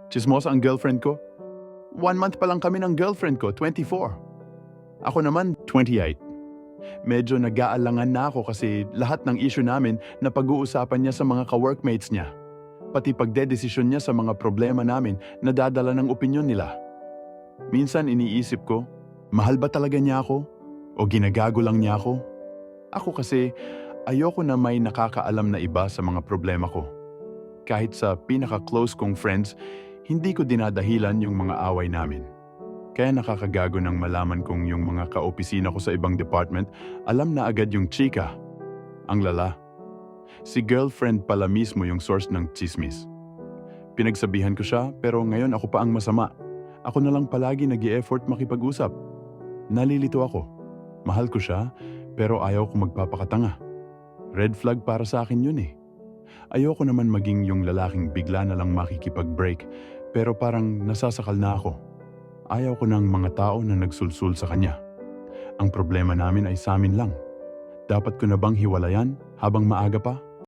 Chismosa ang girlfriend ko. 1 month pa lang kami ng girlfriend ko, 24. Ako naman, 28. Medyo nag-aalangan na ako kasi lahat ng issue namin na pag-uusapan niya sa mga ka-workmates niya. Pati pagdedesisyon niya sa mga problema namin nadadala ng opinyon nila. Minsan iniisip ko, mahal ba talaga niya ako? O ginagago lang niya ako? Ako kasi, ayoko na may nakakaalam na iba sa mga problema ko. Kahit sa pinaka-close kong friends, hindi ko dinadahilan yung mga away namin. Kaya nakakagago nang malaman kong yung mga kaopisina ko sa ibang department, alam na agad yung chika. Ang lala. Si girlfriend pala mismo yung source ng chismis. Pinagsabihan ko siya pero ngayon ako pa ang masama. Ako na lang palagi nag-i-effort makipag-usap. Nalilito ako. Mahal ko siya pero ayaw ko magpapakatanga. Red flag para sa akin yun eh. Ayoko naman maging yung lalaking bigla na lang makikipag-break pero parang nasasakal na ako. Ayaw ko ng mga tao na nagsulsul sa kanya. Ang problema namin ay sa amin lang. Dapat ko na bang hiwalayan habang maaga pa?